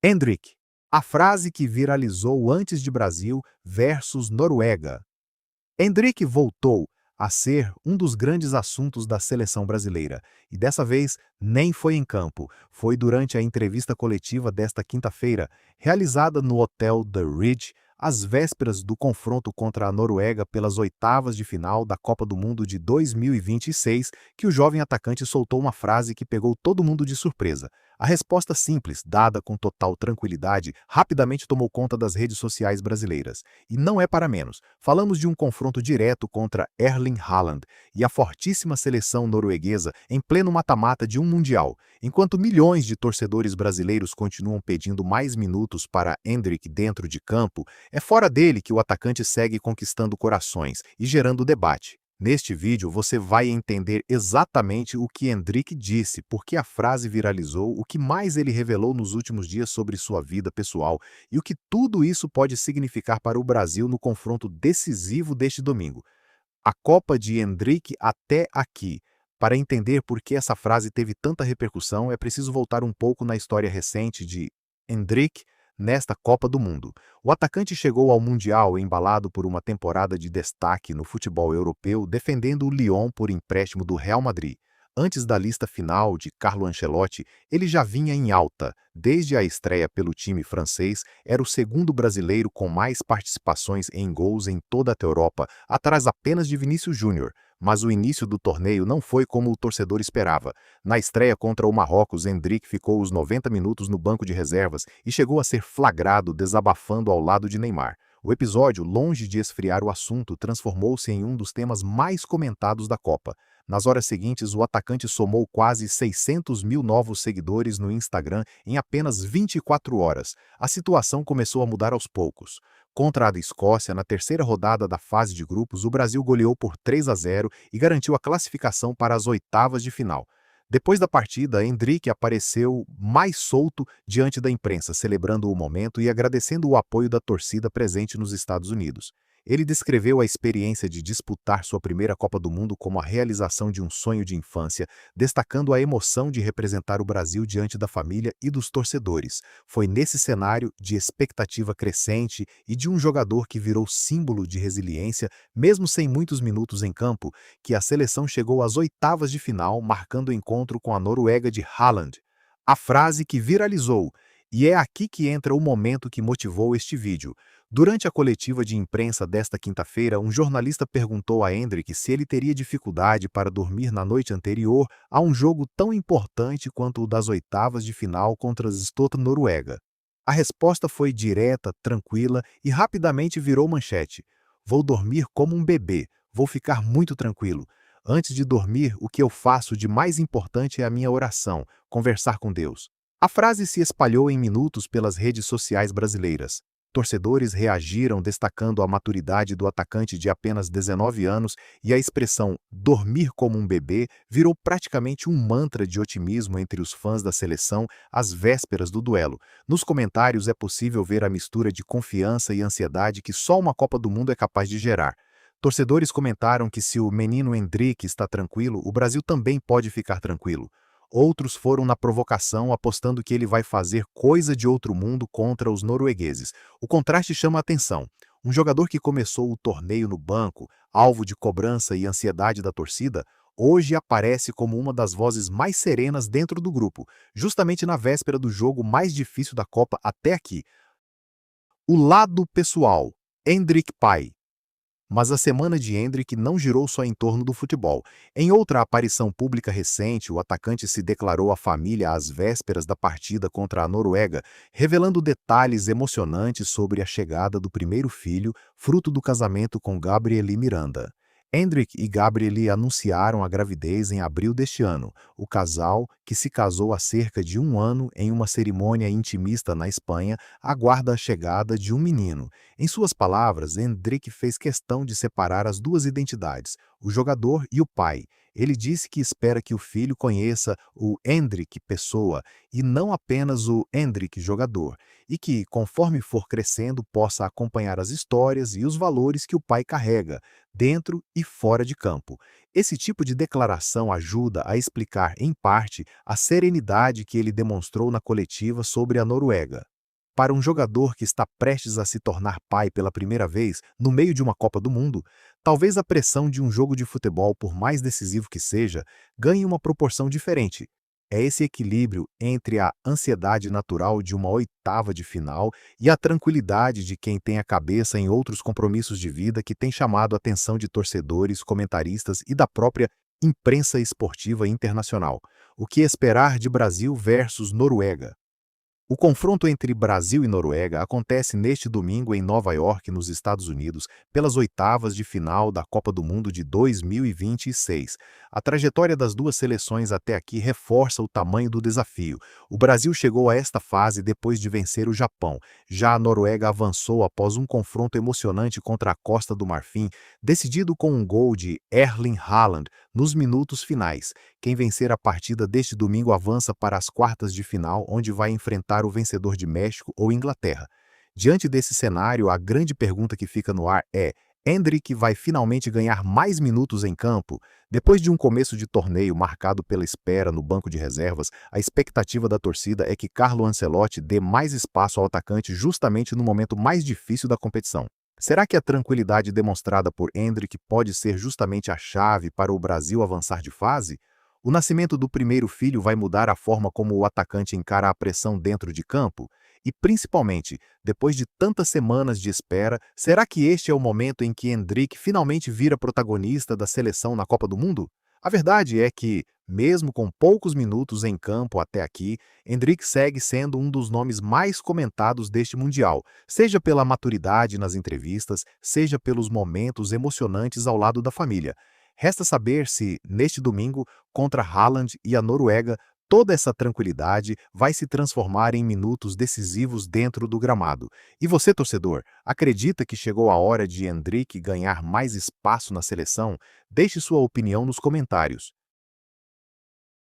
Endrick, a frase que viralizou antes de Brasil versus Noruega. Endrick voltou a ser um dos grandes assuntos da seleção brasileira, e dessa vez nem foi em campo, foi durante a entrevista coletiva desta quinta-feira, realizada no Hotel The Ridge, às vésperas do confronto contra a Noruega pelas oitavas de final da Copa do Mundo de 2026, que o jovem atacante soltou uma frase que pegou todo mundo de surpresa. A resposta simples, dada com total tranquilidade, rapidamente tomou conta das redes sociais brasileiras. E não é para menos. Falamos de um confronto direto contra Erling Haaland e a fortíssima seleção norueguesa em pleno mata-mata de um Mundial. Enquanto milhões de torcedores brasileiros continuam pedindo mais minutos para Endrick dentro de campo, é fora dele que o atacante segue conquistando corações e gerando debate. Neste vídeo você vai entender exatamente o que Endrick disse, por que a frase viralizou, o que mais ele revelou nos últimos dias sobre sua vida pessoal e o que tudo isso pode significar para o Brasil no confronto decisivo deste domingo. A Copa de Endrick até aqui. Para entender por que essa frase teve tanta repercussão, é preciso voltar um pouco na história recente de Endrick nesta Copa do Mundo. O atacante chegou ao Mundial embalado por uma temporada de destaque no futebol europeu, defendendo o Lyon por empréstimo do Real Madrid. Antes da lista final de Carlo Ancelotti, ele já vinha em alta. Desde a estreia pelo time francês, era o segundo brasileiro com mais participações em gols em toda a Europa, atrás apenas de Vinícius Júnior. Mas o início do torneio não foi como o torcedor esperava. Na estreia contra o Marrocos, Endrick ficou os 90 minutos no banco de reservas e chegou a ser flagrado desabafando ao lado de Neymar. O episódio, longe de esfriar o assunto, transformou-se em um dos temas mais comentados da Copa. Nas horas seguintes, o atacante somou quase 600 mil novos seguidores no Instagram em apenas 24 horas. A situação começou a mudar aos poucos. Contra a Escócia, na terceira rodada da fase de grupos, o Brasil goleou por 3-0 e garantiu a classificação para as oitavas de final. Depois da partida, Endrick apareceu mais solto diante da imprensa, celebrando o momento e agradecendo o apoio da torcida presente nos Estados Unidos. Ele descreveu a experiência de disputar sua primeira Copa do Mundo como a realização de um sonho de infância, destacando a emoção de representar o Brasil diante da família e dos torcedores. Foi nesse cenário de expectativa crescente e de um jogador que virou símbolo de resiliência, mesmo sem muitos minutos em campo, que a seleção chegou às oitavas de final, marcando o encontro com a Noruega de Haaland. A frase que viralizou, e é aqui que entra o momento que motivou este vídeo. Durante a coletiva de imprensa desta quinta-feira, um jornalista perguntou a Endrick se ele teria dificuldade para dormir na noite anterior a um jogo tão importante quanto o das oitavas de final contra a Noruega. A resposta foi direta, tranquila e rapidamente virou manchete. Vou dormir como um bebê, vou ficar muito tranquilo. Antes de dormir, o que eu faço de mais importante é a minha oração, conversar com Deus. A frase se espalhou em minutos pelas redes sociais brasileiras. Torcedores reagiram destacando a maturidade do atacante de apenas 19 anos e a expressão "dormir como um bebê" virou praticamente um mantra de otimismo entre os fãs da seleção às vésperas do duelo. Nos comentários é possível ver a mistura de confiança e ansiedade que só uma Copa do Mundo é capaz de gerar. Torcedores comentaram que se o menino Endrick está tranquilo, o Brasil também pode ficar tranquilo. Outros foram na provocação, apostando que ele vai fazer coisa de outro mundo contra os noruegueses. O contraste chama a atenção. Um jogador que começou o torneio no banco, alvo de cobrança e ansiedade da torcida, hoje aparece como uma das vozes mais serenas dentro do grupo, justamente na véspera do jogo mais difícil da Copa até aqui. O lado pessoal. Endrick pai. Mas a semana de Endrick não girou só em torno do futebol. Em outra aparição pública recente, o atacante se declarou à família às vésperas da partida contra a Noruega, revelando detalhes emocionantes sobre a chegada do primeiro filho, fruto do casamento com Gabrieli Miranda. Endrick e Gabrieli anunciaram a gravidez em abril deste ano. O casal, que se casou há cerca de um ano em uma cerimônia intimista na Espanha, aguarda a chegada de um menino. Em suas palavras, Endrick fez questão de separar as duas identidades. o jogador e o pai. Ele disse que espera que o filho conheça o Endrick pessoa e não apenas o Endrick jogador, e que, conforme for crescendo, possa acompanhar as histórias e os valores que o pai carrega, dentro e fora de campo. Esse tipo de declaração ajuda a explicar, em parte, a serenidade que ele demonstrou na coletiva sobre a Noruega. Para um jogador que está prestes a se tornar pai pela primeira vez, no meio de uma Copa do Mundo, talvez a pressão de um jogo de futebol, por mais decisivo que seja, ganhe uma proporção diferente. É esse equilíbrio entre a ansiedade natural de uma oitava de final e a tranquilidade de quem tem a cabeça em outros compromissos de vida que tem chamado a atenção de torcedores, comentaristas e da própria imprensa esportiva internacional. O que esperar de Brasil versus Noruega? O confronto entre Brasil e Noruega acontece neste domingo em Nova York, nos Estados Unidos, pelas oitavas de final da Copa do Mundo de 2026. A trajetória das duas seleções até aqui reforça o tamanho do desafio. O Brasil chegou a esta fase depois de vencer o Japão. Já a Noruega avançou após um confronto emocionante contra a Costa do Marfim, decidido com um gol de Erling Haaland nos minutos finais. Quem vencer a partida deste domingo avança para as quartas de final, onde vai enfrentar o vencedor de México ou Inglaterra. Diante desse cenário, a grande pergunta que fica no ar é: Endrick vai finalmente ganhar mais minutos em campo? Depois de um começo de torneio marcado pela espera no banco de reservas, a expectativa da torcida é que Carlo Ancelotti dê mais espaço ao atacante justamente no momento mais difícil da competição. Será que a tranquilidade demonstrada por Endrick pode ser justamente a chave para o Brasil avançar de fase? O nascimento do primeiro filho vai mudar a forma como o atacante encara a pressão dentro de campo? E, principalmente, depois de tantas semanas de espera, será que este é o momento em que Endrick finalmente vira protagonista da seleção na Copa do Mundo? A verdade é que, mesmo com poucos minutos em campo até aqui, Endrick segue sendo um dos nomes mais comentados deste Mundial, seja pela maturidade nas entrevistas, seja pelos momentos emocionantes ao lado da família. Resta saber se, neste domingo, contra Haaland e a Noruega, toda essa tranquilidade vai se transformar em minutos decisivos dentro do gramado. E você, torcedor, acredita que chegou a hora de Endrick ganhar mais espaço na seleção? Deixe sua opinião nos comentários.